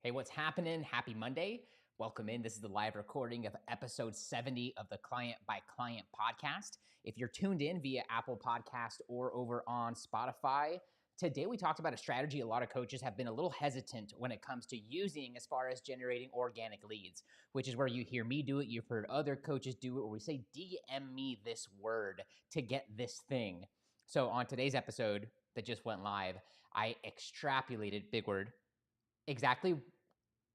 Hey, what's happening? Happy Monday. Welcome in. This is the live recording of episode 70 of the Client by Client podcast. If you're tuned in via Apple Podcast or over on Spotify, today we talked about a strategy a lot of coaches have been a little hesitant when it comes to using as far as generating organic leads, which is where you hear me do it. You've heard other coaches do it, where we say, DM me this word to get this thing. So on today's episode that just went live, I extrapolated, big word, exactly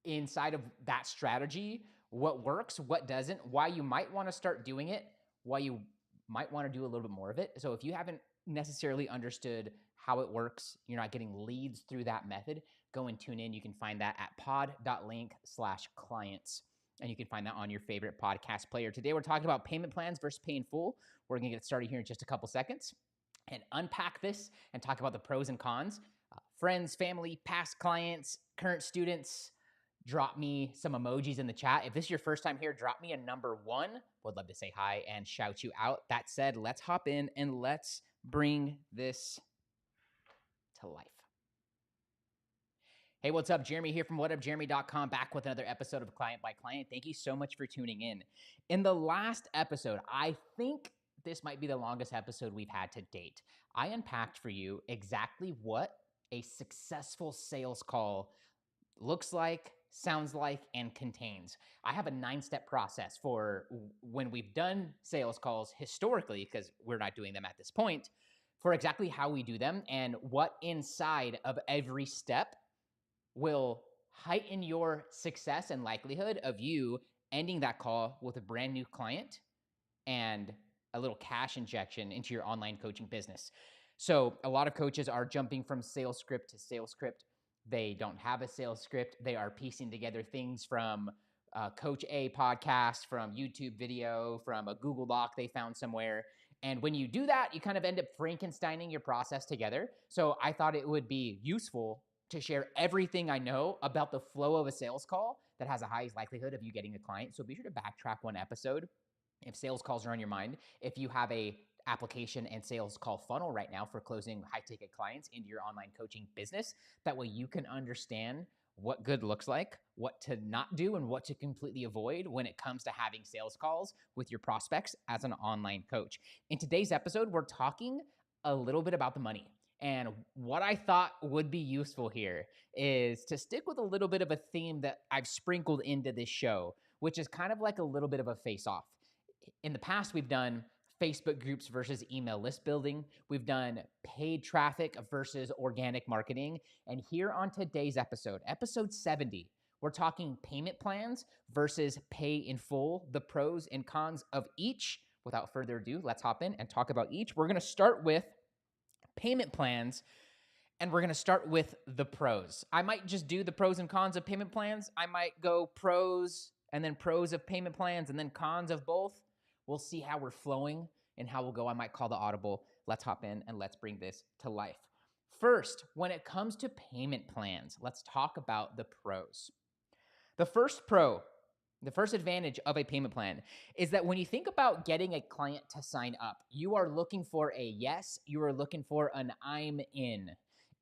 inside of that strategy, what works, what doesn't, why you might want to start doing it, why you might want to do a little bit more of it. So if you haven't necessarily understood how it works, you're not getting leads through that method, go and tune in. You can find that at pod.link/clients. And you can find that on your favorite podcast player. Today, we're talking about payment plans versus pay in full. We're going to get started here in just a couple seconds and unpack this and talk about the pros and cons. Friends, family, past clients, current students, drop me some emojis in the chat. If this is your first time here, drop me a number 1. Would love to say hi and shout you out. That said, let's hop in and let's bring this to life. Hey, what's up? Jeremy here from whatupjeremy.com, back with another episode of Client by Client. Thank you so much for tuning in. In the last episode, I think this might be the longest episode we've had to date. I unpacked for you exactly what a successful sales call looks like, sounds like, and contains. I have a 9-step process for when we've done sales calls historically, because we're not doing them at this point, for exactly how we do them and what inside of every step will heighten your success and likelihood of you ending that call with a brand new client and a little cash injection into your online coaching business. So a lot of coaches are jumping from sales script to sales script. They don't have a sales script. They are piecing together things from Coach A podcast, from YouTube video, from a Google Doc they found somewhere. And when you do that, you kind of end up Frankensteining your process together. So I thought it would be useful to share everything I know about the flow of a sales call that has a highest likelihood of you getting a client. So be sure to backtrack one episode if sales calls are on your mind. If you have a application and sales call funnel right now for closing high ticket clients into your online coaching business, that way you can understand what good looks like, what to not do, and what to completely avoid when it comes to having sales calls with your prospects as an online coach. In today's episode, we're talking a little bit about the money. And what I thought would be useful here is to stick with a little bit of a theme that I've sprinkled into this show, which is kind of like a little bit of a face-off. In the past, we've done Facebook groups versus email list building. We've done paid traffic versus organic marketing. And here on today's episode, episode 70, we're talking payment plans versus pay in full, the pros and cons of each. Without further ado, let's hop in and talk about each. We're going to start with payment plans, and we're going to start with the pros. I might just do the pros and cons of payment plans. I might go pros and then pros of payment plans and then cons of both. We'll see how we're flowing and how we'll go. I might call the audible. Let's hop in and let's bring this to life. First, when it comes to payment plans, let's talk about the pros. The first pro, the first advantage of a payment plan is that when you think about getting a client to sign up, you are looking for a yes, you are looking for an I'm in.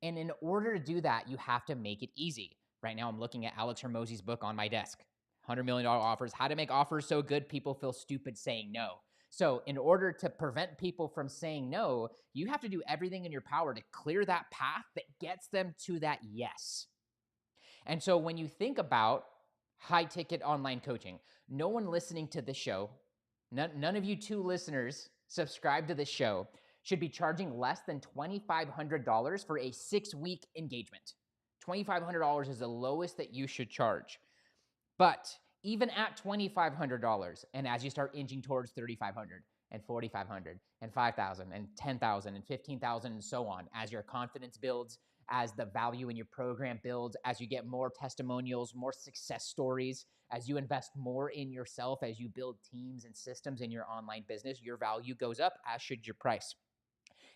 And in order to do that, you have to make it easy. Right now, I'm looking at Alex Hormozi's book on my desk. $100 million offers, how to make offers so good people feel stupid saying no. So in order to prevent people from saying no, you have to do everything in your power to clear that path that gets them to that yes. And so when you think about high ticket online coaching, no one listening to this show, none of you 2 listeners subscribe to this show should be charging less than $2,500 for a 6-week engagement. $2,500 is the lowest that you should charge. But even at $2,500, and as you start inching towards $3,500 and $4,500 and $5,000 and $10,000 and $15,000 and so on, as your confidence builds, as the value in your program builds, as you get more testimonials, more success stories, as you invest more in yourself, as you build teams and systems in your online business, your value goes up, as should your price.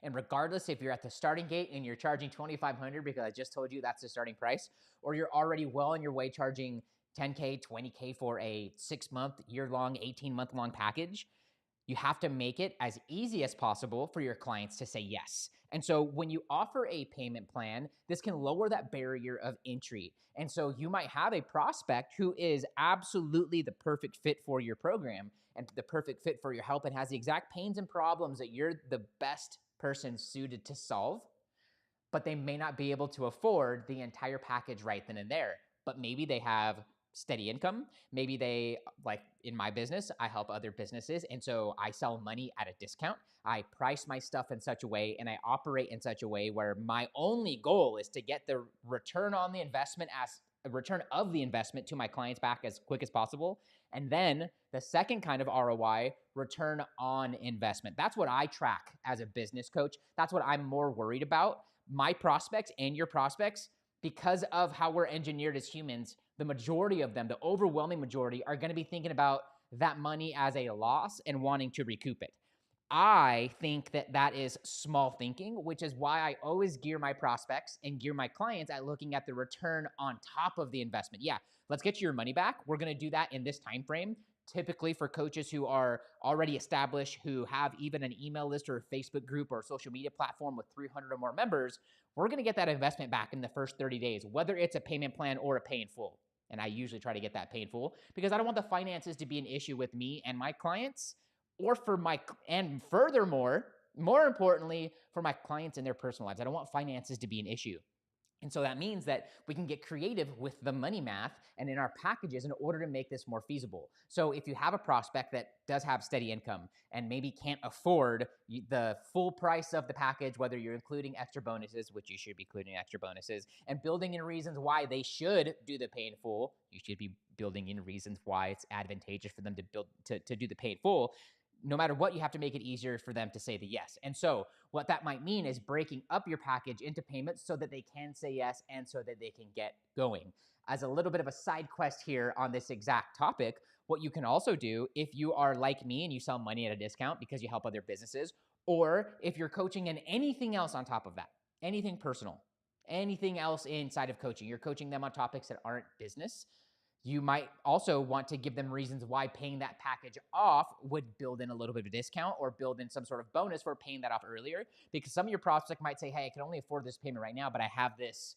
And regardless if you're at the starting gate and you're charging $2,500 because I just told you that's the starting price, or you're already well on your way charging $10K, $20K for a 6-month, year-long, 18-month-long package, You have to make it as easy as possible for your clients to say yes. And so when you offer a payment plan, this can lower that barrier of entry. And so you might have a prospect who is absolutely the perfect fit for your program and the perfect fit for your help and has the exact pains and problems that you're the best person suited to solve, but they may not be able to afford the entire package right then and there. But maybe they have steady income. Maybe they, like in my business, I help other businesses. And so I sell money at a discount. I price my stuff in such a way and I operate in such a way where my only goal is to get the return on the investment as a return of the investment to my clients back as quick as possible. And then the second kind of ROI, return on investment. That's what I track as a business coach. That's what I'm more worried about. My prospects and your prospects, because of how we're engineered as humans, the majority of them, the overwhelming majority, are going to be thinking about that money as a loss and wanting to recoup it. I think that that is small thinking, which is why I always gear my prospects and gear my clients at looking at the return on top of the investment. Yeah, let's get you your money back. We're going to do that in this time frame. Typically for coaches who are already established, who have even an email list or a Facebook group or a social media platform with 300 or more members, we're going to get that investment back in the first 30 days, whether it's a payment plan or a pay in full. And I usually try to get that pay in full because I don't want the finances to be an issue with me and my clients, or for my, and furthermore, more importantly, for my clients in their personal lives. I don't want finances to be an issue. And so that means that we can get creative with the money math and in our packages in order to make this more feasible. So if you have a prospect that does have steady income and maybe can't afford the full price of the package, whether you're including extra bonuses, which you should be including extra bonuses, and building in reasons why they should do the pay in full, you should be building in reasons why it's advantageous for them to build to do the pay in full. No matter what, you have to make it easier for them to say the yes. And so what that might mean is breaking up your package into payments so that they can say yes and so that they can get going. As a little bit of a side quest here on this exact topic, what you can also do if you are like me and you sell money at a discount because you help other businesses, or if you're coaching and anything else on top of that, anything personal, anything else inside of coaching, you're coaching them on topics that aren't business, you might also want to give them reasons why paying that package off would build in a little bit of a discount or build in some sort of bonus for paying that off earlier. Because some of your prospects might say, hey, I can only afford this payment right now, but I have this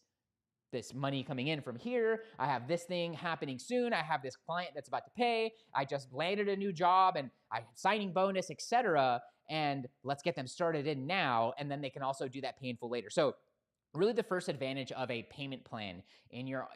money coming in from here. I have this thing happening soon. I have this client that's about to pay. I just landed a new job and I'm signing bonus, etc. And let's get them started in now. And then they can also do that painful later. So really the first advantage of a payment plan in your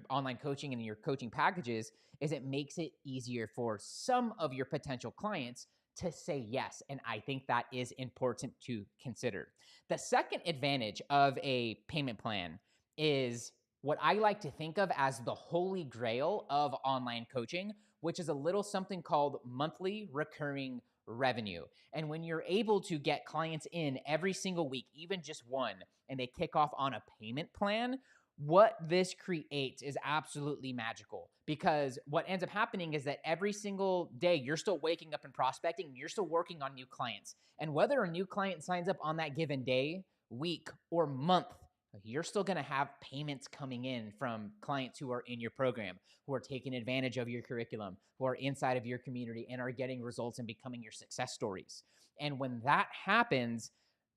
online coaching and in your coaching packages is it makes it easier for some of your potential clients to say yes. And I think that is important to consider. The second advantage of a payment plan is what I like to think of as the holy grail of online coaching, which is a little something called monthly recurring revenue. And when you're able to get clients in every single week, even just one, and they kick off on a payment plan, what this creates is absolutely magical, because what ends up happening is that every single day you're still waking up and prospecting, you're still working on new clients. And whether a new client signs up on that given day, week, or month, you're still going to have payments coming in from clients who are in your program, who are taking advantage of your curriculum, who are inside of your community and are getting results and becoming your success stories. And when that happens,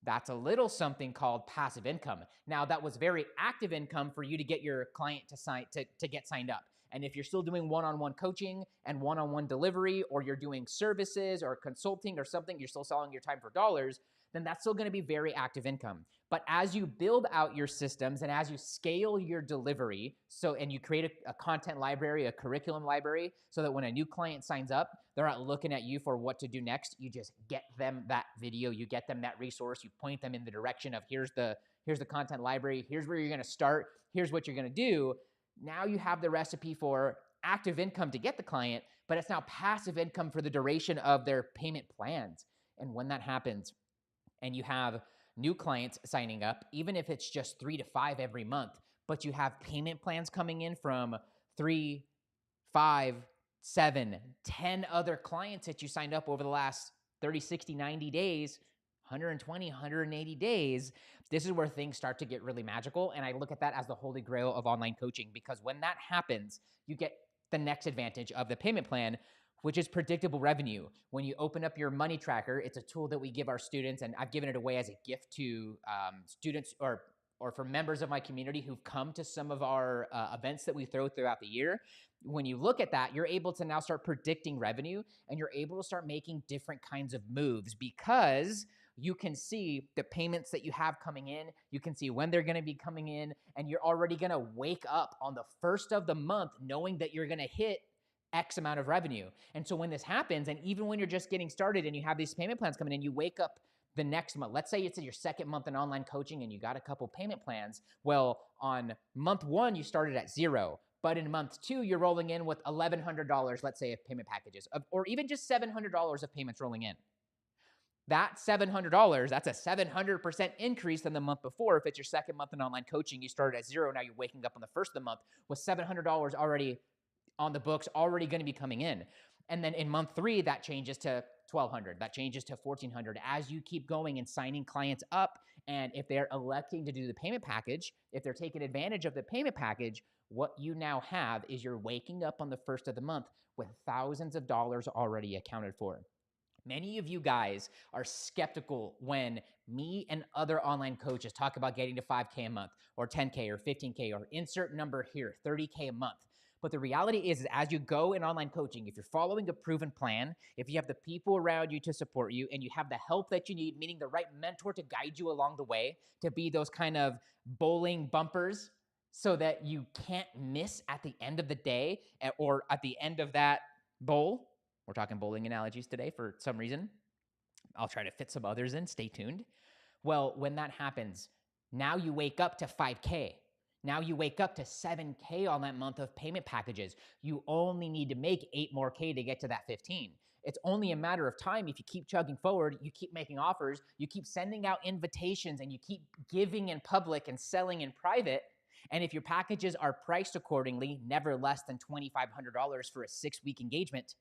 that's a little something called passive income. Now, that was very active income for you to get your client to get signed up. And if you're still doing one-on-one coaching and one-on-one delivery, or you're doing services or consulting or something, you're still selling your time for dollars, then that's still going to be very active income. But as you build out your systems and as you scale your delivery, and you create a content library, a curriculum library, so that when a new client signs up, they're not looking at you for what to do next. You just get them that video, you get them that resource, you point them in the direction of here's the content library, here's where you're going to start, here's what you're going to do. Now you have the recipe for active income to get the client, but it's now passive income for the duration of their payment plans. And when that happens, and you have new clients signing up, even if it's just 3 to 5 every month, but you have payment plans coming in from 3, 5, 7, 10 other clients that you signed up over the last 30, 60, 90 days, 120, 180 days, this is where things start to get really magical. And I look at that as the holy grail of online coaching, because when that happens, you get the next advantage of the payment plan, which is predictable revenue. When you open up your money tracker, it's a tool that we give our students, and I've given it away as a gift to students or for members of my community who've come to some of our events that we throw throughout the year. When you look at that, you're able to now start predicting revenue, and you're able to start making different kinds of moves because you can see the payments that you have coming in. You can see when they're going to be coming in, and you're already going to wake up on the first of the month knowing that you're going to hit X amount of revenue. And so when this happens, and even when you're just getting started and you have these payment plans coming in, you wake up the next month. Let's say it's in your second month in online coaching and you got a couple payment plans. Well, on month 1, you started at 0. But in month 2, you're rolling in with $1,100, let's say, of payment packages, or even just $700 of payments rolling in. That $700, that's a 700% increase than the month before. If it's your second month in online coaching, you started at 0. Now you're waking up on the first of the month with $700 already on the books, already going to be coming in. And then in month 3, that changes to $1,200. That changes to $1,400 as you keep going and signing clients up. And if they're electing to do the payment package, if they're taking advantage of the payment package, what you now have is you're waking up on the first of the month with thousands of dollars already accounted for. Many of you guys are skeptical when me and other online coaches talk about getting to 5K a month or 10K or 15K or insert number here, 30K a month. But the reality is as you go in online coaching, if you're following a proven plan, if you have the people around you to support you, and you have the help that you need, meaning the right mentor to guide you along the way, to be those kind of bowling bumpers so that you can't miss at the end of the day or at the end of that bowl. We're talking bowling analogies today for some reason. I'll try to fit some others in. Stay tuned. Well, when that happens, now you wake up to 5K. Now you wake up to 7K on that month of payment packages. You only need to make 8 more K to get to that 15. It's only a matter of time. If you keep chugging forward, you keep making offers, you keep sending out invitations, and you keep giving in public and selling in private. And if your packages are priced accordingly, never less than $2,500 for a 6-week engagement,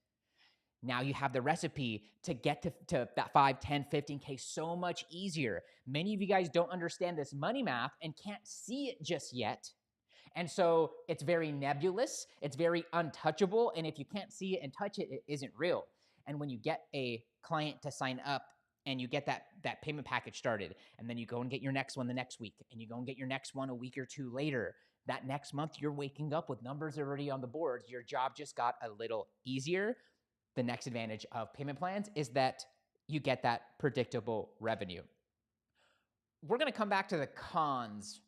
now you have the recipe to get to that 5, 10, 15K so much easier. Many of you guys don't understand this money math and can't see it just yet. And so it's very nebulous, it's very untouchable, and if you can't see it and touch it, it isn't real. And when you get a client to sign up and you get that payment package started, and then you go and get your next one the next week, and you go and get your next one a week or 2 later, that next month you're waking up with numbers already on the board. Your job just got a little easier. The next advantage of payment plans is that you get that predictable revenue. We're going to come back to the cons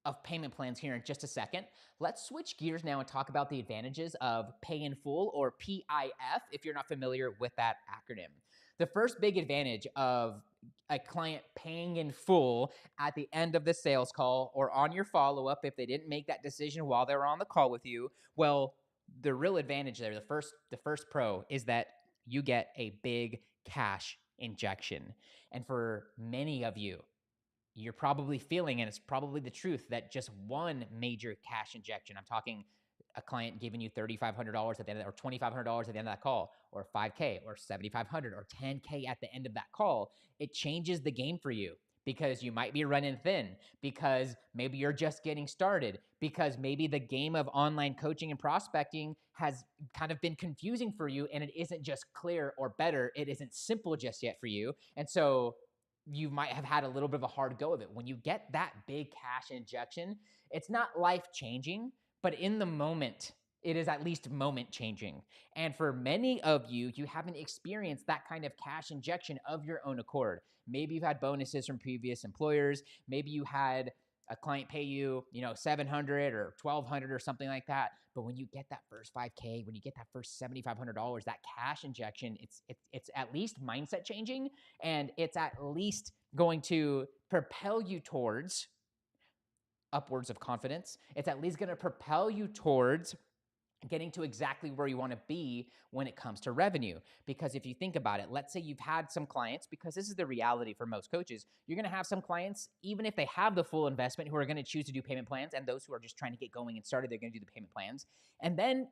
of payment plans here in just a second. Let's switch gears now and talk about the advantages of pay in full, or PIF, if you're not familiar with that acronym. The first big advantage of a client paying in full at the end of the sales call or on your follow-up if they didn't make that decision while they were on the call with you, well, the real advantage there, the first pro, is that you get a big cash injection. And for many of you, you're probably feeling, and it's probably the truth, that just one major cash injection, I'm talking a client giving you $3,500 at the end of, or $2,500 at the end of that call, or 5K, or 7,500, or 10K at the end of that call, it changes the game for you. Because you might be running thin, because maybe you're just getting started, because maybe the game of online coaching and prospecting has kind of been confusing for you, and it isn't just clear, or better, it isn't simple just yet for you. And so you might have had a little bit of a hard go of it. When you get that big cash injection, it's not life-changing, but in the moment, it is at least moment-changing. And for many of you, you haven't experienced that kind of cash injection of your own accord. Maybe you've had bonuses from previous employers. Maybe you had a client pay you, $700 or $1,200 or something like that. But when you get that first 5K, when you get that first $7,500, that cash injection, it's at least mindset changing, and it's at least going to propel you towards upwards of confidence. It's at least going to propel you towards getting to exactly where you want to be when it comes to revenue. Because if you think about it, let's say you've had some clients, because this is the reality for most coaches, you're going to have some clients, even if they have the full investment, who are going to choose to do payment plans, and those who are just trying to get going and started, they're going to do the payment plans. And then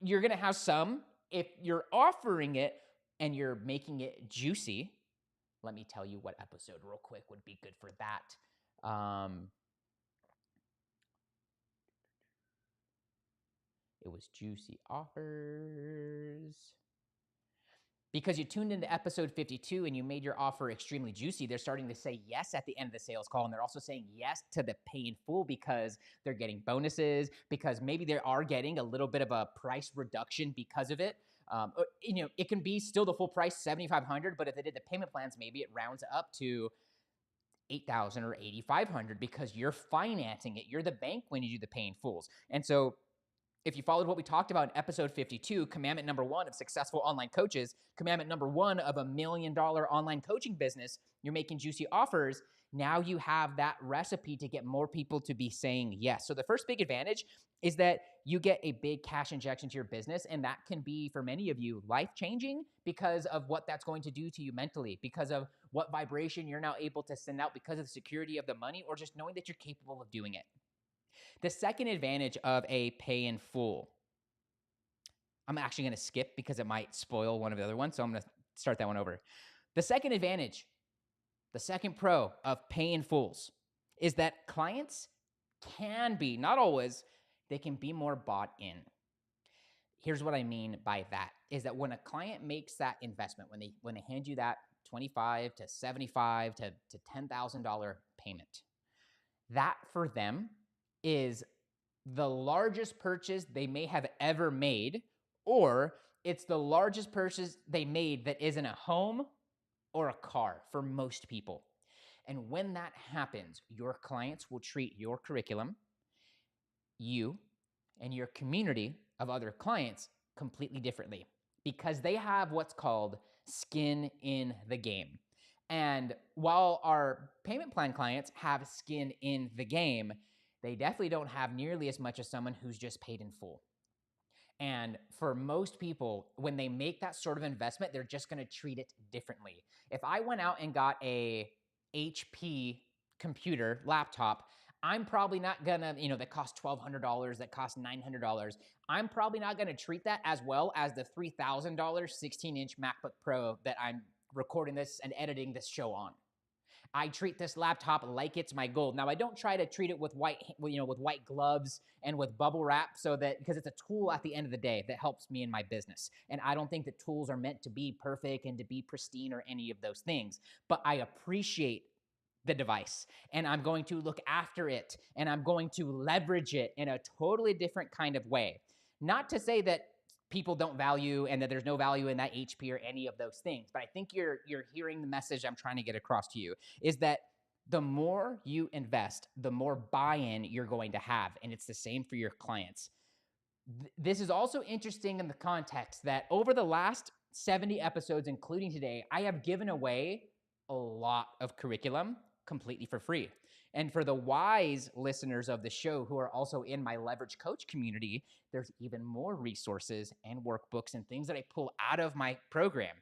you're going to have some, if you're offering it and you're making it juicy, let me tell you what episode real quick would be good for that. It was juicy offers. because you tuned into episode 52 and you made your offer extremely juicy, they're starting to say yes at the end of the sales call. And they're also saying yes to the pay in full because they're getting bonuses, because maybe they are getting a little bit of a price reduction because of it. It can be still the full price, $7,500, but if they did the payment plans, maybe it rounds up to $8,000 or $8,500 because you're financing it. You're the bank when you do the pay in fulls. And so if you followed what we talked about in episode 52, commandment number 1 of successful online coaches, commandment number 1 of $1 million online coaching business, you're making juicy offers. Now you have that recipe to get more people to be saying yes. So the first big advantage is that you get a big cash injection to your business. And that can be, for many of you, life-changing because of what that's going to do to you mentally, because of what vibration you're now able to send out because of the security of the money, or just knowing that you're capable of doing it. The second advantage of a pay in full, I'm actually going to skip because it might spoil one of the other ones. So I'm going to start that one over. The second advantage, the second pro of pay in fulls is that clients can be, not always, they can be more bought in. Here's what I mean by that is that when a client makes that investment, when they hand you that $25,000 to $75,000 to $10,000 payment, that for them is the largest purchase they may have ever made, or it's the largest purchase they made that isn't a home or a car for most people. And when that happens, your clients will treat your curriculum, you, and your community of other clients completely differently because they have what's called skin in the game. And while our payment plan clients have skin in the game, they definitely don't have nearly as much as someone who's just paid in full. And for most people, when they make that sort of investment, they're just going to treat it differently. If I went out and got a HP computer, laptop, I'm probably not gonna, that costs $1,200, that costs $900. I'm probably not gonna treat that as well as the $3,000 16-inch MacBook Pro that I'm recording this and editing this show on. I treat this laptop like it's my gold. Now, I don't try to treat it with white gloves and with bubble wrap because it's a tool at the end of the day that helps me in my business. And I don't think that tools are meant to be perfect and to be pristine or any of those things. But I appreciate the device and I'm going to look after it and I'm going to leverage it in a totally different kind of way. Not to say that people don't value and that there's no value in that HP or any of those things, but I think you're hearing the message I'm trying to get across to you is that the more you invest, the more buy-in you're going to have, and it's the same for your clients. This is also interesting in the context that over the last 70 episodes, including today, I have given away a lot of curriculum completely for free. And for the wise listeners of the show who are also in my Leverage Coach community, there's even more resources and workbooks and things that I pull out of my program.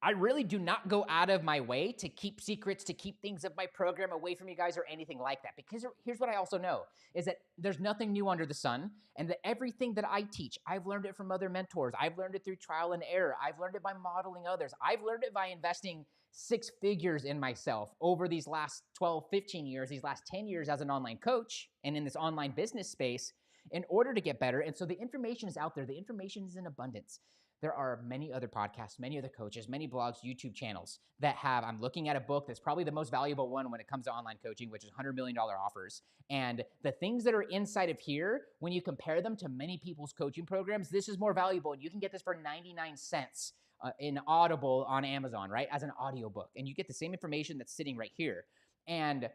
I really do not go out of my way to keep secrets, to keep things of my program away from you guys or anything like that. Because here's what I also know is that there's nothing new under the sun, and that everything that I teach, I've learned it from other mentors. I've learned it through trial and error. I've learned it by modeling others. I've learned it by investing 6 figures in myself over these last 12, 15 years, these last 10 years as an online coach and in this online business space in order to get better. And so the information is out there. The information is in abundance. There are many other podcasts, many other coaches, many blogs, YouTube channels that I'm looking at a book that's probably the most valuable one when it comes to online coaching, which is $100 million offers. And the things that are inside of here, when you compare them to many people's coaching programs, this is more valuable. And you can get this for 99 cents in Audible on Amazon, right? As an audiobook. And you get the same information that's sitting right here. And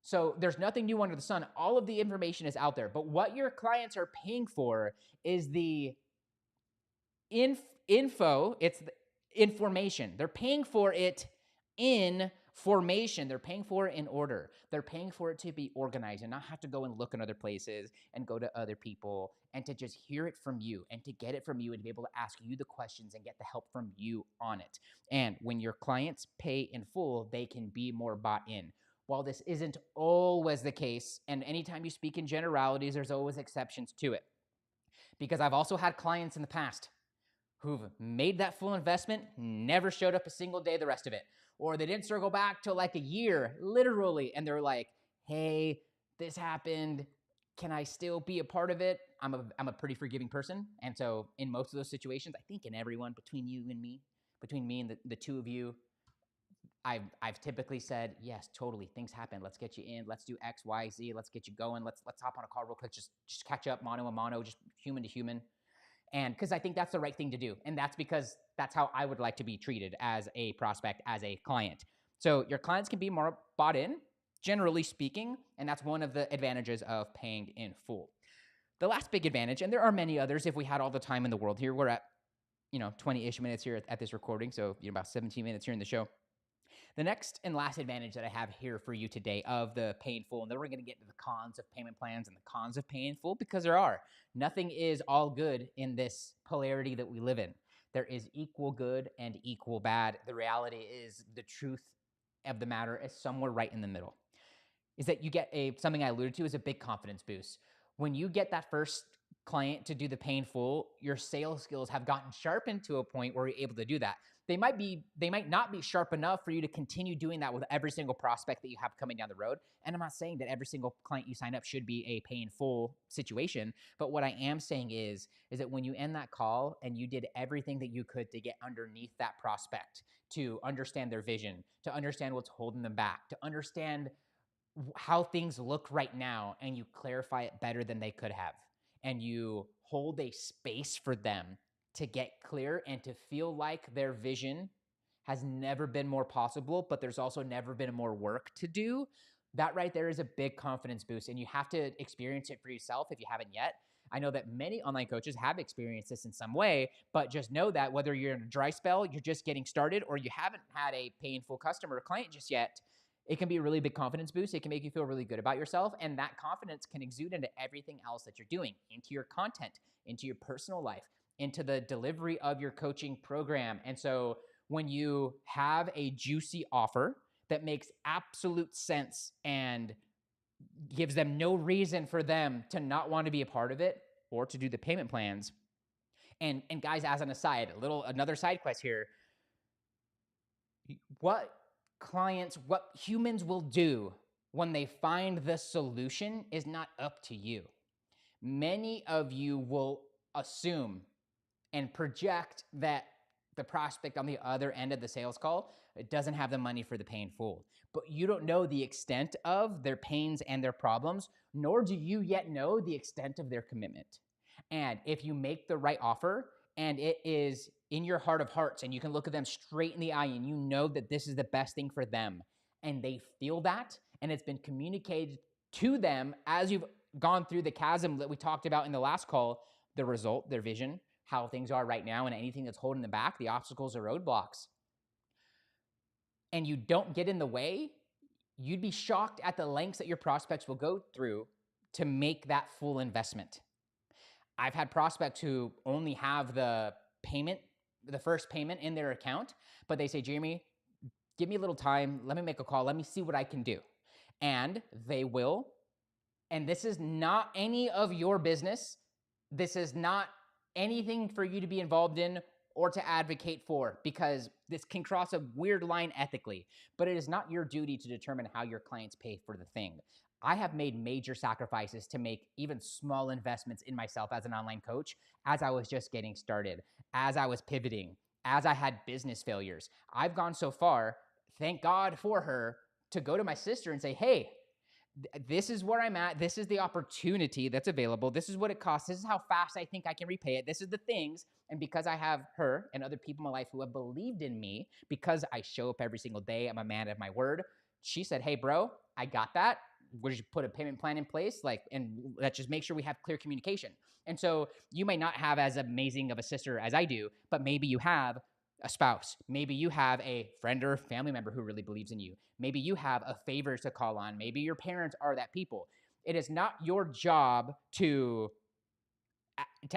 so there's nothing new under the sun. All of the information is out there. But what your clients are paying for is the info, it's the information. They're paying for it in formation. They're paying for it in order. They're paying for it to be organized and not have to go and look in other places and go to other people and to just hear it from you and to get it from you and be able to ask you the questions and get the help from you on it. And when your clients pay in full, they can be more bought in. While this isn't always the case, and anytime you speak in generalities, there's always exceptions to it. Because I've also had clients in the past who've made that full investment, never showed up a single day the rest of it. Or they didn't circle back till like a year, literally. And they're like, hey, this happened. Can I still be a part of it? I'm a pretty forgiving person. And so in most of those situations, I think in everyone between you and me, between me and the two of you, I've typically said, yes, totally, things happen. Let's get you in. Let's do X, Y, Z. Let's get you going. Let's hop on a call real quick. Just catch up, mano a mano, just human to human. And because I think that's the right thing to do. And that's because that's how I would like to be treated as a prospect, as a client. So your clients can be more bought in, generally speaking, and that's one of the advantages of paying in full. The last big advantage, and there are many others if we had all the time in the world here, we're at 20-ish minutes here at this recording, so about 17 minutes here in the show. The next and last advantage that I have here for you today of the pay in full, and then we're going to get to the cons of payment plans and the cons of pay in full, because there are. Nothing is all good in this polarity that we live in. There is equal good and equal bad. The reality is the truth of the matter is somewhere right in the middle. Is that you get something I alluded to is a big confidence boost. When you get that first client to do the pay in full, your sales skills have gotten sharpened to a point where you're able to do that. They might not be sharp enough for you to continue doing that with every single prospect that you have coming down the road. And I'm not saying that every single client you sign up should be a pay in full situation. But what I am saying is that when you end that call and you did everything that you could to get underneath that prospect, to understand their vision, to understand what's holding them back, to understand how things look right now, and you clarify it better than they could have, and you hold a space for them to get clear and to feel like their vision has never been more possible, but there's also never been more work to do, that right there is a big confidence boost, and you have to experience it for yourself if you haven't yet. I know that many online coaches have experienced this in some way, but just know that whether you're in a dry spell, you're just getting started, or you haven't had a pay in full customer or client just yet, it can be a really big confidence boost. It can make you feel really good about yourself, and that confidence can exude into everything else that you're doing, into your content, into your personal life, into the delivery of your coaching program. And so when you have a juicy offer that makes absolute sense and gives them no reason for them to not want to be a part of it or to do the payment plans. And guys, as an aside, another side quest here, what humans will do when they find the solution is not up to you. Many of you will assume and project that the prospect on the other end of the sales call doesn't have the money for the pay in full. But you don't know the extent of their pains and their problems, nor do you yet know the extent of their commitment. And if you make the right offer and it is in your heart of hearts and you can look at them straight in the eye and you know that this is the best thing for them, and they feel that, and it's been communicated to them as you've gone through the chasm that we talked about in the last call, the result, their vision, how things are right now, and anything that's holding them back, the obstacles or roadblocks, and you don't get in the way, you'd be shocked at the lengths that your prospects will go through to make that full investment. I've had prospects who only have the first payment in their account, but they say, Jeremy, give me a little time. Let me make a call. Let me see what I can do. And they will. And this is not any of your business. This is not anything for you to be involved in or to advocate for, because this can cross a weird line ethically, but it is not your duty to determine how your clients pay for the thing. I have made major sacrifices to make even small investments in myself as an online coach as I was just getting started, as I was pivoting, as I had business failures. I've gone so far, thank God for her, to go to my sister and say, hey, this is where I'm at. This is the opportunity that's available. This is what it costs. This is how fast I think I can repay it. This is the things. And because I have her and other people in my life who have believed in me, because I show up every single day, I'm a man of my word, she said, hey, bro, I got that. Would you put a payment plan in place? And let's just make sure we have clear communication. And so you may not have as amazing of a sister as I do, but maybe you have a spouse. Maybe you have a friend or a family member who really believes in you. Maybe you have a favor to call on. Maybe your parents are that people. It is not your job to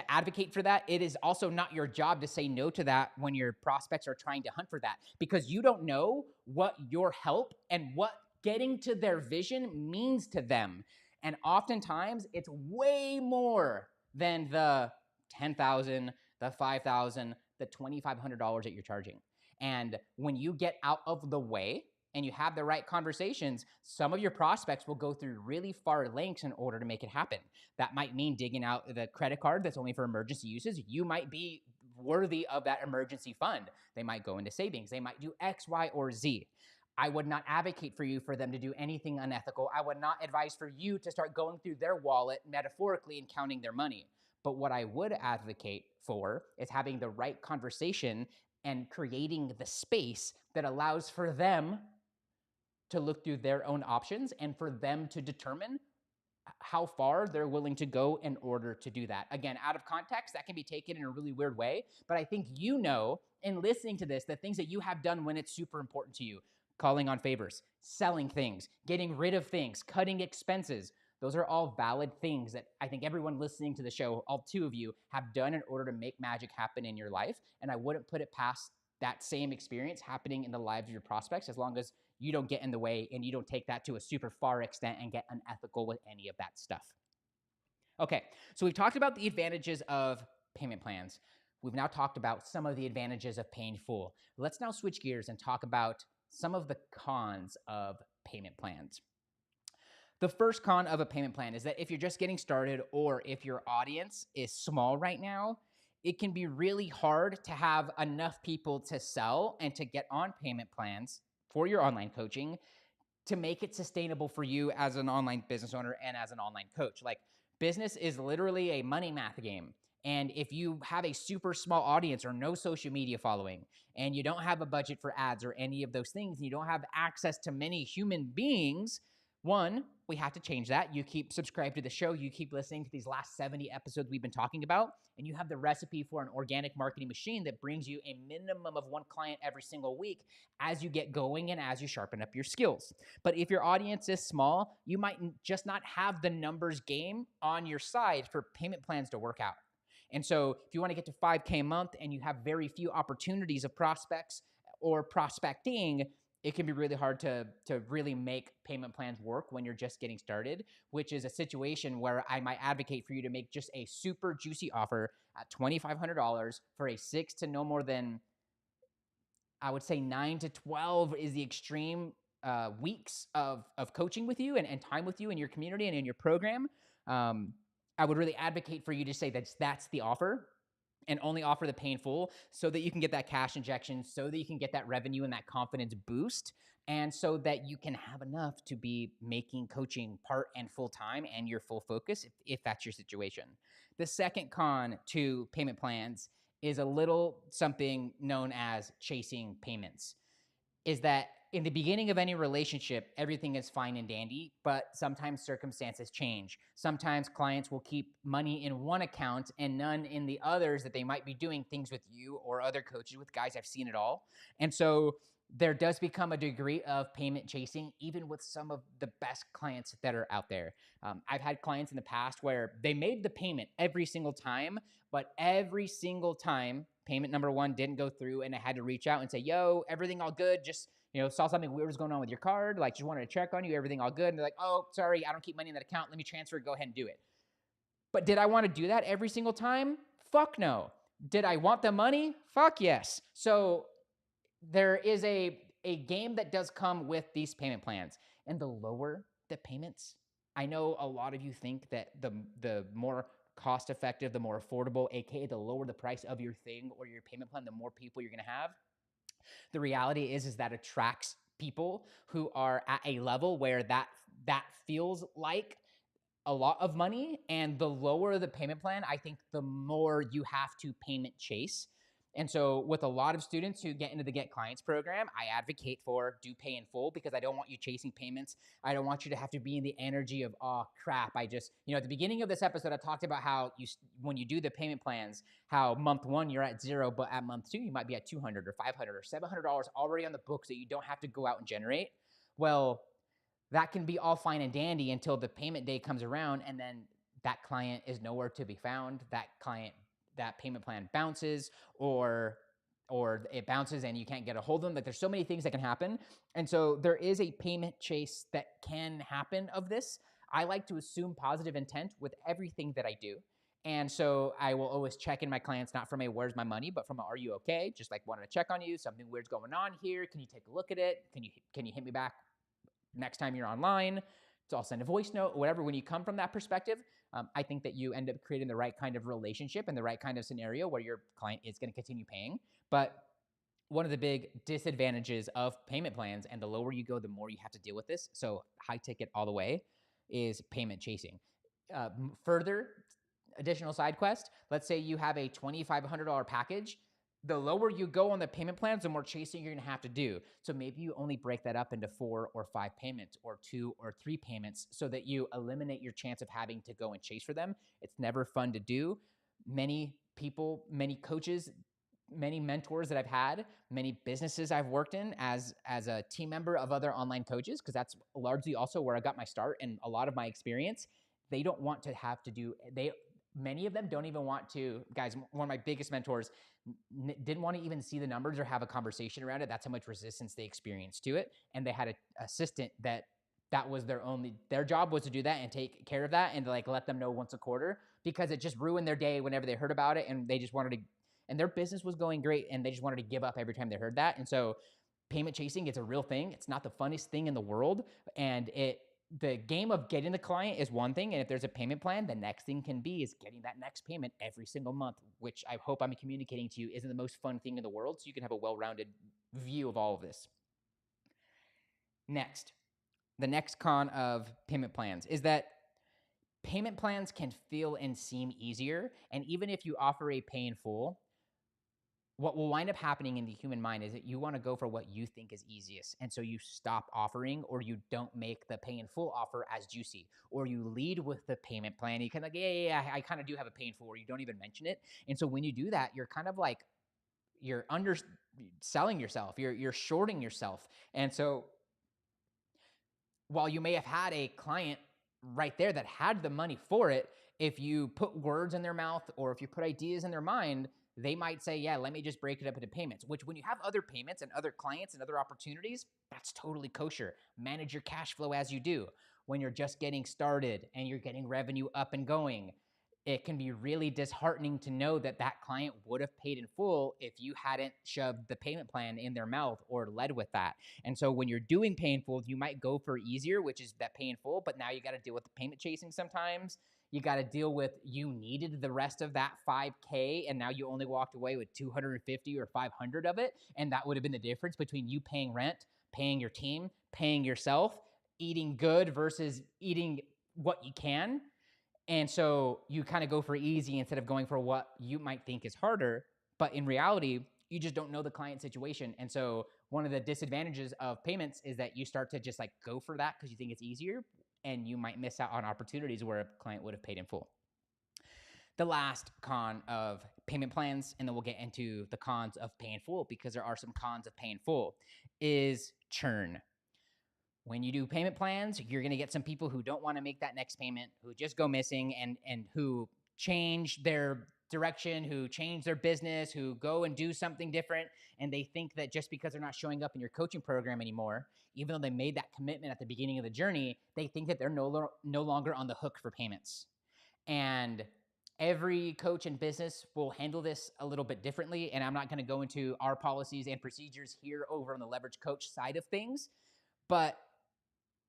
advocate for that. It is also not your job to say no to that when your prospects are trying to hunt for that, because you don't know what your help and what getting to their vision means to them. And oftentimes it's way more than the $10,000, the $5,000, the $2,500 that you're charging. And when you get out of the way and you have the right conversations, some of your prospects will go through really far lengths in order to make it happen. That might mean digging out the credit card that's only for emergency uses. You might be worthy of that emergency fund. They might go into savings. They might do X, Y, or Z. I would not advocate for you for them to do anything unethical. I would not advise for you to start going through their wallet metaphorically and counting their money. But what I would advocate for is having the right conversation and creating the space that allows for them to look through their own options and for them to determine how far they're willing to go in order to do that. Again, out of context, that can be taken in a really weird way, but I think you know, in listening to this, the things that you have done when it's super important to you: calling on favors, selling things, getting rid of things, cutting expenses. Those are all valid things that I think everyone listening to the show, all two of you, have done in order to make magic happen in your life. And I wouldn't put it past that same experience happening in the lives of your prospects, as long as you don't get in the way and you don't take that to a super far extent and get unethical with any of that stuff. Okay, so we've talked about the advantages of payment plans. We've now talked about some of the advantages of paying full. Let's now switch gears and talk about some of the cons of payment plans. The first con of a payment plan is that if you're just getting started, or if your audience is small right now, it can be really hard to have enough people to sell and to get on payment plans for your online coaching to make it sustainable for you as an online business owner and as an online coach. Like, business is literally a money math game. And if you have a super small audience or no social media following, and you don't have a budget for ads or any of those things, and you don't have access to many human beings, one, we have to change that. You keep subscribed to the show. You keep listening to these last 70 episodes we've been talking about, and you have the recipe for an organic marketing machine that brings you a minimum of one client every single week as you get going and as you sharpen up your skills. But if your audience is small, you might just not have the numbers game on your side for payment plans to work out. And so if you want to get to 5K a month and you have very few opportunities of prospects or prospecting, it can be really hard to really make payment plans work when you're just getting started, which is a situation where I might advocate for you to make just a super juicy offer at $2,500 for a 6 to no more than, I would say 9 to 12 is the extreme weeks of coaching with you and time with you in your community and in your program. I would really advocate for you to say that's the offer, and only offer the pay in full, so that you can get that cash injection, so that you can get that revenue and that confidence boost, and so that you can have enough to be making coaching part and full time and your full focus if that's your situation. The second con to payment plans is a little something known as chasing payments. Is that in the beginning of any relationship, everything is fine and dandy, but sometimes circumstances change. Sometimes clients will keep money in one account and none in the others, that they might be doing things with you or other coaches with. Guys, I've seen it all. And so there does become a degree of payment chasing, even with some of the best clients that are out there. I've had clients in the past where they made the payment every single time, but every single time payment number one didn't go through, and I had to reach out and say, yo, everything all good? Just, saw something weird was going on with your card. Like, just wanted to check on you. Everything all good? And they're like, oh, sorry, I don't keep money in that account. Let me transfer it. Go ahead and do it. But did I want to do that every single time? Fuck no. Did I want the money? Fuck yes. So there is a game that does come with these payment plans. And the lower the payments, I know a lot of you think that the more cost effective, the more affordable, aka the lower the price of your thing or your payment plan, the more people you're going to have. The reality is that attracts people who are at a level where that feels like a lot of money. And the lower the payment plan, I think the more you have to payment chase. And so with a lot of students who get into the Get Clients program, I advocate for do pay in full, because I don't want you chasing payments. I don't want you to have to be in the energy of, oh crap, I just, at the beginning of this episode, I talked about how when you do the payment plans, how month one you're at zero, but at month two, you might be at $200 or $500 or $700 already on the books that you don't have to go out and generate. Well, that can be all fine and dandy until the payment day comes around, and then that client is nowhere to be found. That payment plan bounces, or it bounces and you can't get a hold of them. Like, there's so many things that can happen. And so there is a payment chase that can happen of this. I like to assume positive intent with everything that I do. And so I will always check in my clients, not from a where's my money, but from a are you okay? Just like wanted to check on you. Something weird's going on here. Can you take a look at it? Can you hit me back next time you're online? So I'll send a voice note or whatever. When you come from that perspective, I think that you end up creating the right kind of relationship and the right kind of scenario where your client is going to continue paying. But one of the big disadvantages of payment plans, and the lower you go, the more you have to deal with this, so high ticket all the way, is payment chasing. Further, additional side quest, let's say you have a $2,500 package. The lower you go on the payment plans, the more chasing you're gonna have to do. So maybe you only break that up into 4 or 5 payments or 2 or 3 payments so that you eliminate your chance of having to go and chase for them. It's never fun to do. Many people, many coaches, many mentors that I've had, many businesses I've worked in as a team member of other online coaches, because that's largely also where I got my start and a lot of my experience. They don't want to have to do, many of them don't even want to, guys, one of my biggest mentors didn't want to even see the numbers or have a conversation around it. That's how much resistance they experienced to it. And they had an assistant that was their job was to do that and take care of that and to like let them know once a quarter, because it just ruined their day whenever they heard about it, and they just wanted to, and their business was going great and they just wanted to give up every time they heard that. And so payment chasing, it's a real thing. It's not the funniest thing in the world. And the game of getting the client is one thing. And if there's a payment plan, the next thing can be is getting that next payment every single month, which I hope I'm communicating to you isn't the most fun thing in the world. So you can have a well-rounded view of all of this. Next, the next con of payment plans is that payment plans can feel and seem easier. And even if you offer a pay in full, what will wind up happening in the human mind is that you want to go for what you think is easiest. And so you stop offering, or you don't make the pay in full offer as juicy, or you lead with the payment plan. You can like, yeah, I kind of do have a pay in full, or you don't even mention it. And so when you do that, you're kind of like, you're underselling yourself. You're shorting yourself. And so while you may have had a client right there that had the money for it, if you put words in their mouth or if you put ideas in their mind, they might say, yeah, let me just break it up into payments, which when you have other payments and other clients and other opportunities, that's totally kosher. Manage your cash flow as you do. When you're just getting started and you're getting revenue up and going, it can be really disheartening to know that that client would have paid in full if you hadn't shoved the payment plan in their mouth or led with that. And so when you're doing pay in full, you might go for easier, which is that pay in full, but now you got to deal with the payment chasing sometimes. You got to deal with, you needed the rest of that 5K and now you only walked away with 250 or 500 of it. And that would have been the difference between you paying rent, paying your team, paying yourself, eating good versus eating what you can. And so you kind of go for easy instead of going for what you might think is harder. But in reality, you just don't know the client situation. And so one of the disadvantages of payments is that you start to just like go for that because you think it's easier, and you might miss out on opportunities where a client would have paid in full. The last con of payment plans, and then we'll get into the cons of pay in full, because there are some cons of pay in full, is churn. When you do payment plans, you're going to get some people who don't want to make that next payment, who just go missing, and who change their direction, who change their business, who go and do something different. And they think that just because they're not showing up in your coaching program anymore, even though they made that commitment at the beginning of the journey, they think that they're no longer on the hook for payments. And every coach and business will handle this a little bit differently. And I'm not going to go into our policies and procedures here over on the Leverage Coach side of things. But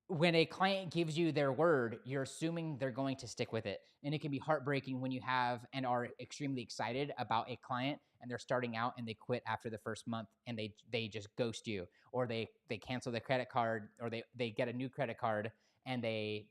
when a client gives you their word, you're assuming they're going to stick with it. And it can be heartbreaking when you have and are extremely excited about a client and they're starting out and they quit after the first month and they just ghost you, or they cancel their credit card, or they get a new credit card and they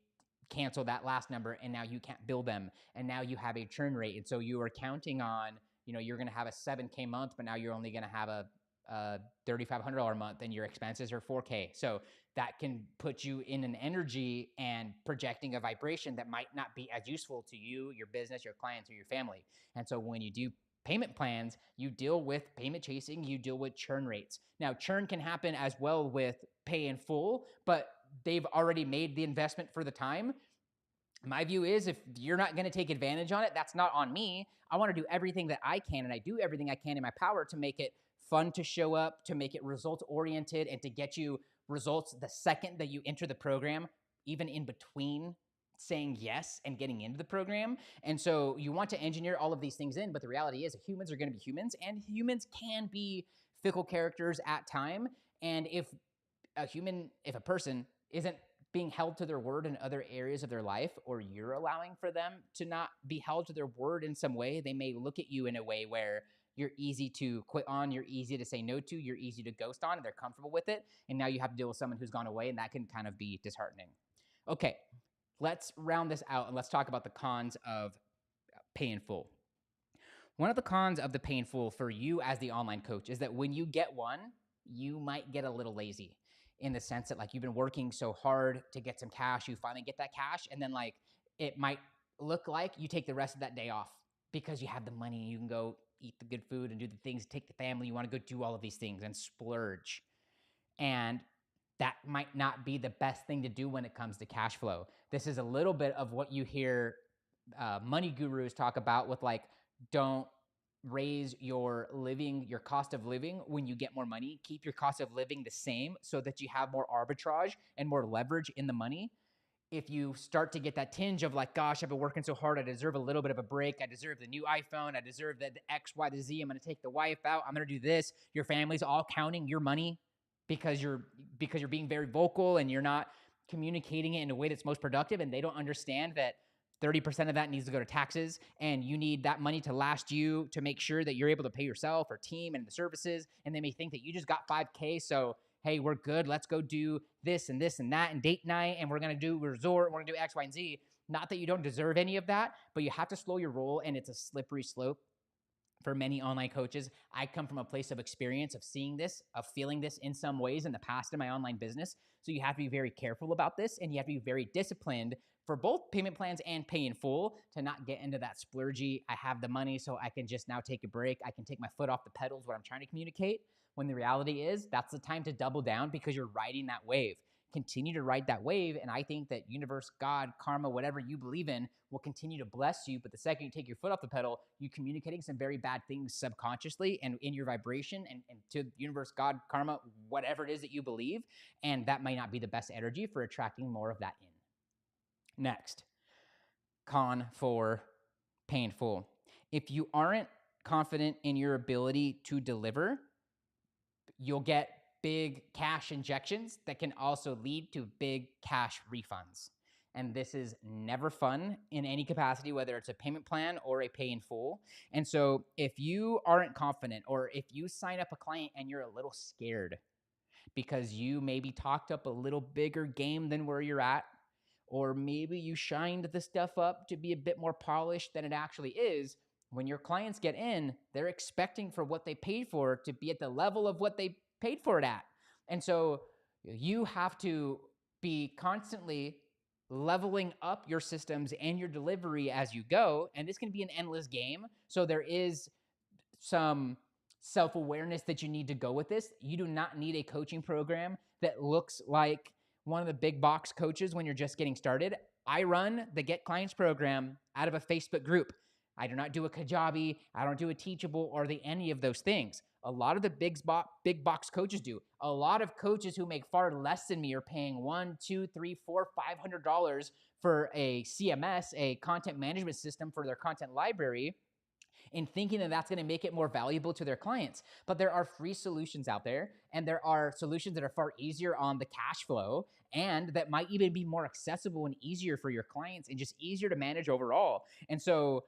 cancel that last number, and now you can't bill them, and now you have a churn rate. And so you are counting on, you're going to have a 7K month, but now you're only going to have a $3,500 month, and your expenses are 4K. So that can put you in an energy and projecting a vibration that might not be as useful to you, your business, your clients, or your family. And so when you do payment plans, you deal with payment chasing, you deal with churn rates. Now, churn can happen as well with pay in full, but they've already made the investment for the time. My view is, if you're not going to take advantage on it, that's not on me. I want to do everything that I can, and I do everything I can in my power to make it fun to show up, to make it results-oriented, and to get you results the second that you enter the program, even in between saying yes and getting into the program. And so you want to engineer all of these things in, but the reality is humans are going to be humans, and humans can be fickle characters at time. And if a person isn't being held to their word in other areas of their life, or you're allowing for them to not be held to their word in some way. They may look at you in a way where you're easy to quit on, you're easy to say no to, you're easy to ghost on, and they're comfortable with it. And now you have to deal with someone who's gone away, and that can kind of be disheartening. Okay, let's round this out and let's talk about the cons of pay in full. One of the cons of the pay in full for you as the online coach is that when you get one, you might get a little lazy, in the sense that like you've been working so hard to get some cash, you finally get that cash, and then like it might look like you take the rest of that day off because you have the money and you can go eat the good food and do the things, take the family, you want to go do all of these things and splurge. And that might not be the best thing to do when it comes to cash flow. This is a little bit of what you hear money gurus talk about with like, don't raise your cost of living when you get more money. Keep your cost of living the same so that you have more arbitrage and more leverage in the money. If you start to get that tinge of like, gosh, I've been working so hard, I deserve a little bit of a break, I deserve the new iPhone, I deserve the X, Y, the Z, I'm going to take the wife out, I'm going to do this. Your family's all counting your money because you're being very vocal and you're not communicating it in a way that's most productive, and they don't understand that 30% of that needs to go to taxes, and you need that money to last you to make sure that you're able to pay yourself or team and the services, and they may think that you just got 5K, so hey, we're good, let's go do this and this and that and date night, and we're going to do resort, we're going to do X, Y, and Z. Not that you don't deserve any of that, but you have to slow your roll, and it's a slippery slope for many online coaches. I come from a place of experience of seeing this, of feeling this in some ways in the past in my online business. So you have to be very careful about this, and you have to be very disciplined for both payment plans and pay in full to not get into that splurgy, I have the money so I can just now take a break, I can take my foot off the pedals, what I'm trying to communicate, when the reality is that's the time to double down because you're riding that wave. Continue to ride that wave, and I think that universe, God, karma, whatever you believe in will continue to bless you. But the second you take your foot off the pedal, you're communicating some very bad things subconsciously and in your vibration and to universe, God, karma, whatever it is that you believe, and that might not be the best energy for attracting more of that in. Next, con for pay in full. If you aren't confident in your ability to deliver, you'll get big cash injections that can also lead to big cash refunds. And this is never fun in any capacity, whether it's a payment plan or a pay in full. And so if you aren't confident, or if you sign up a client and you're a little scared because you maybe talked up a little bigger game than where you're at, or maybe you shined the stuff up to be a bit more polished than it actually is, when your clients get in, they're expecting for what they paid for to be at the level of what they paid for it at. And so you have to be constantly leveling up your systems and your delivery as you go. And this can be an endless game. So there is some self-awareness that you need to go with this. You do not need a coaching program that looks like one of the big box coaches when you're just getting started. I run the Get Clients program out of a Facebook group. I do not do a Kajabi, I don't do a Teachable or any of those things. A lot of the big box coaches do. A lot of coaches who make far less than me are paying $100, $200, $300, $400, $500 for a CMS, a content management system for their content library, and thinking that that's going to make it more valuable to their clients. But there are free solutions out there, and there are solutions that are far easier on the cash flow, and that might even be more accessible and easier for your clients and just easier to manage overall. And so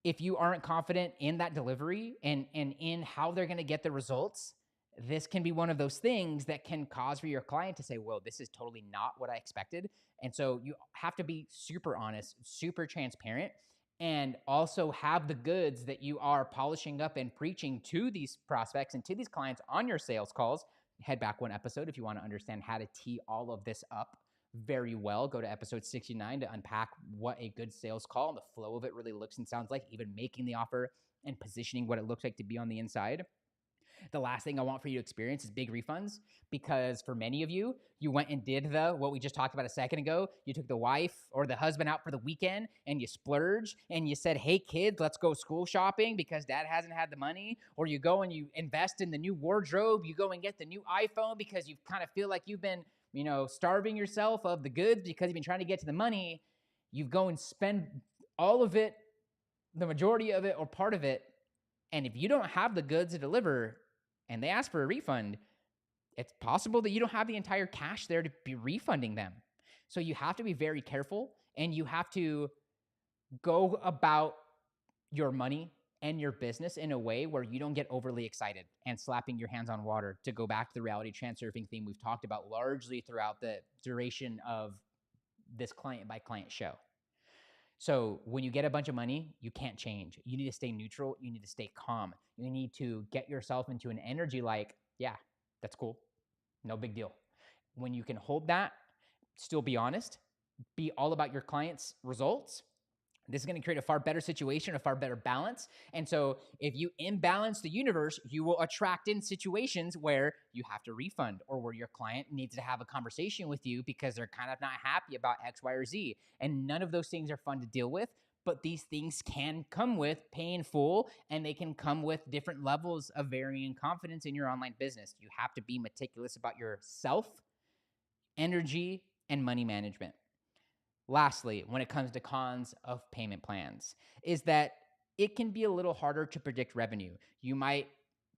if you aren't confident in that delivery and in how they're going to get the results, this can be one of those things that can cause for your client to say, well, this is totally not what I expected. And so you have to be super honest, super transparent, and also have the goods that you are polishing up and preaching to these prospects and to these clients on your sales calls. Head back one episode if you want to understand how to tee all of this up very well. Go to episode 69 to unpack what a good sales call and the flow of it really looks and sounds like, even making the offer and positioning what it looks like to be on the inside. The last thing I want for you to experience is big refunds, because for many of you, you went and did what we just talked about a second ago. You took the wife or the husband out for the weekend and you splurged and you said, hey kids, let's go school shopping because dad hasn't had the money. Or you go and you invest in the new wardrobe. You go and get the new iPhone because you kind of feel like you've been, starving yourself of the goods because you've been trying to get to the money. You go and spend all of it, the majority of it or part of it. And if you don't have the goods to deliver and they ask for a refund, it's possible that you don't have the entire cash there to be refunding them. So you have to be very careful, and you have to go about your money and your business in a way where you don't get overly excited and slapping your hands on water, to go back to the reality transurfing theme we've talked about largely throughout the duration of this client by client show. So when you get a bunch of money, you can't change. You need to stay neutral. You need to stay calm. You need to get yourself into an energy like, yeah, that's cool. No big deal. When you can hold that, still be honest, be all about your client's results, this is going to create a far better situation, a far better balance. And so if you imbalance the universe, you will attract in situations where you have to refund, or where your client needs to have a conversation with you because they're kind of not happy about X, Y, or Z. And none of those things are fun to deal with. But these things can come with pay in full, and they can come with different levels of varying confidence in your online business. You have to be meticulous about yourself, energy, and money management. Lastly, when it comes to cons of payment plans, is that it can be a little harder to predict revenue. You might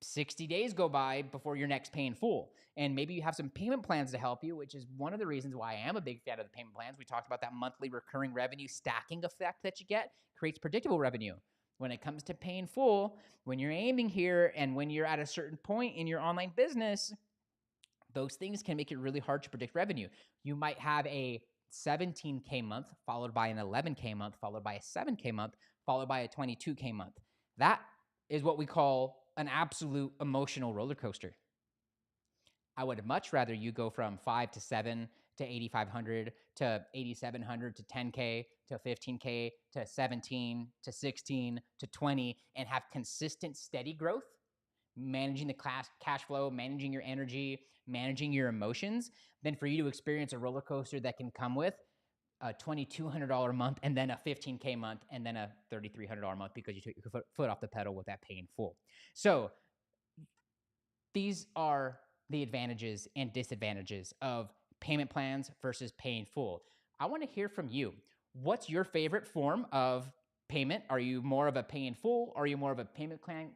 60 days go by before your next pay in full. And maybe you have some payment plans to help you, which is one of the reasons why I am a big fan of the payment plans. We talked about that monthly recurring revenue stacking effect that you get creates predictable revenue. When it comes to pay in full, when you're aiming here and when you're at a certain point in your online business, those things can make it really hard to predict revenue. You might have a 17K month followed by an 11K month, followed by a 7K month, followed by a 22K month. That is what we call an absolute emotional roller coaster. I would much rather you go from 5 to 7 to 8,500 to 8,700 to 10K to 15K to 17 to 16 to 20 and have consistent, steady growth, managing the cash flow, managing your energy, managing your emotions, than for you to experience a roller coaster that can come with a $2,200 month and then a 15K month and then a $3,300 month because you took your foot off the pedal with that pay in full. So these are the advantages and disadvantages of payment plans versus pay in full. I want to hear from you. What's your favorite form of payment? Are you more of a pay in full? Are you more of a payment plan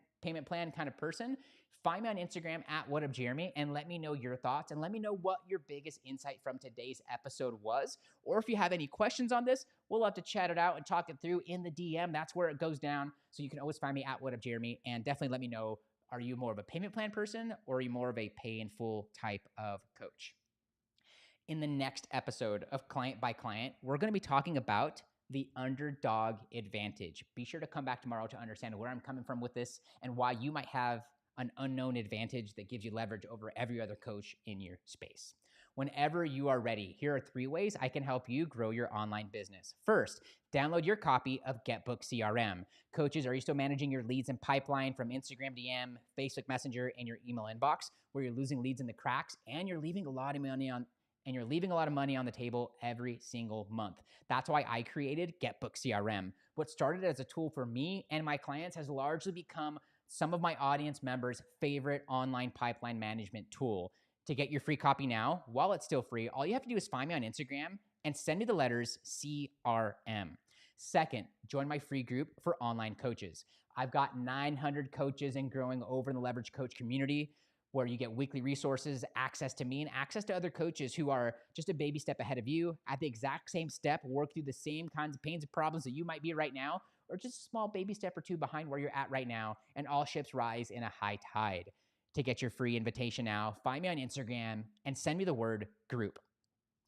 kind of person? Find me on Instagram at whatupjeremy and let me know your thoughts, and let me know what your biggest insight from today's episode was. Or if you have any questions on this, we'll have to chat it out and talk it through in the DM. That's where it goes down. So you can always find me at whatupjeremy, and definitely let me know, are you more of a payment plan person, or are you more of a pay in full type of coach? In the next episode of Client by Client, we're going to be talking about the underdog advantage. Be sure to come back tomorrow to understand where I'm coming from with this and why you might have an unknown advantage that gives you leverage over every other coach in your space. Whenever you are ready, here are 3 ways I can help you grow your online business. First, download your copy of GetBookedCRM. Coaches, are you still managing your leads and pipeline from Instagram DM, Facebook Messenger, and your email inbox, where you're losing leads in the cracks and you're leaving a lot of money on the table every single month? That's why I created GetBookedCRM. What started as a tool for me and my clients has largely become some of my audience members' favorite online pipeline management tool. To get your free copy now, while it's still free, all you have to do is find me on Instagram and send me the letters CRM. Second, join my free group for online coaches. I've got 900 coaches and growing over in the Leverage Coach community, where you get weekly resources, access to me, and access to other coaches who are just a baby step ahead of you, at the exact same step, work through the same kinds of pains and problems that you might be right now, or just a small baby step or two behind where you're at right now, and all ships rise in a high tide. To get your free invitation now, find me on Instagram and send me the word group.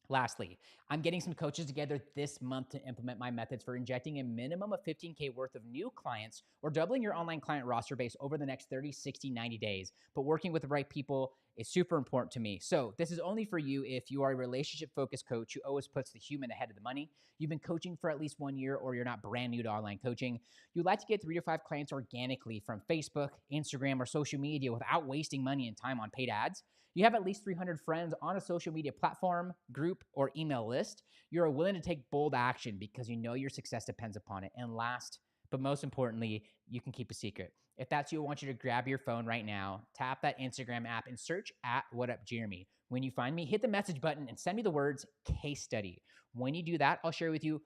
Lastly, I'm getting some coaches together this month to implement my methods for injecting a minimum of 15K worth of new clients or doubling your online client roster base over the next 30, 60, 90 days. But working with the right people is super important to me. So this is only for you if you are a relationship-focused coach who always puts the human ahead of the money. You've been coaching for at least 1 year, or you're not brand new to online coaching. You'd like to get 3 to 5 clients organically from Facebook, Instagram, or social media without wasting money and time on paid ads. You have at least 300 friends on a social media platform, group, or email list. You're willing to take bold action because you know your success depends upon it. And last, but most importantly, you can keep a secret. If that's you, I want you to grab your phone right now, tap that Instagram app, and search at WhatUpJeremy. When you find me, hit the message button and send me the words case study. When you do that, I'll share with you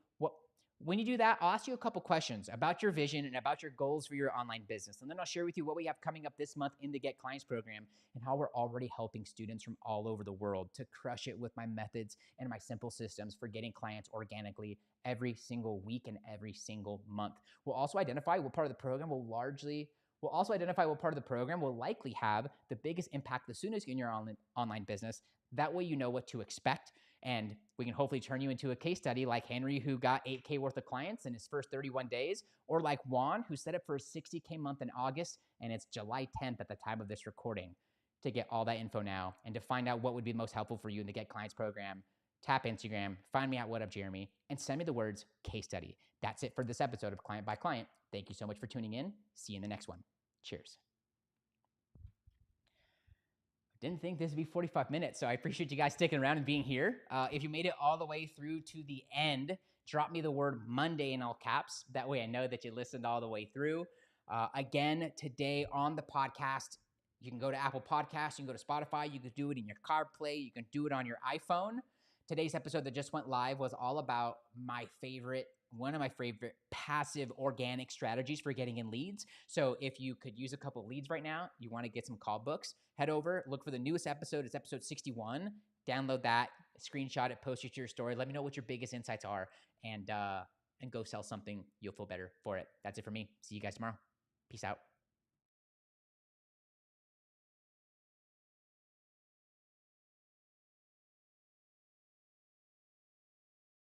When you do that, I'll ask you a couple questions about your vision and about your goals for your online business. And then I'll share with you what we have coming up this month in the Get Clients program and how we're already helping students from all over the world to crush it with my methods and my simple systems for getting clients organically every single week and every single month. We'll also identify what part of the program will likely have the biggest impact the soonest in your online business. That way you know what to expect. And we can hopefully turn you into a case study like Henry, who got 8K worth of clients in his first 31 days, or like Juan, who set up for a 60K month in August, and it's July 10th at the time of this recording. To get all that info now and to find out what would be most helpful for you in the Get Clients program, tap Instagram, find me at What Up Jeremy, and send me the words case study. That's it for this episode of Client by Client. Thank you so much for tuning in. See you in the next one. Cheers. Didn't think this would be 45 minutes, so I appreciate you guys sticking around and being here. If you made it all the way through to the end, drop me the word Monday in all caps. That way I know that you listened all the way through. Again, today on the podcast, you can go to Apple Podcasts, you can go to Spotify, you can do it in your CarPlay, you can do it on your iPhone. Today's episode that just went live was all about one of my favorite passive organic strategies for getting in leads. So if you could use a couple of leads right now, you want to get some call books, head over, look for the newest episode. It's episode 61. Download that, screenshot it, post it to your story. Let me know what your biggest insights are, and go sell something. You'll feel better for it. That's it for me. See you guys tomorrow. Peace out.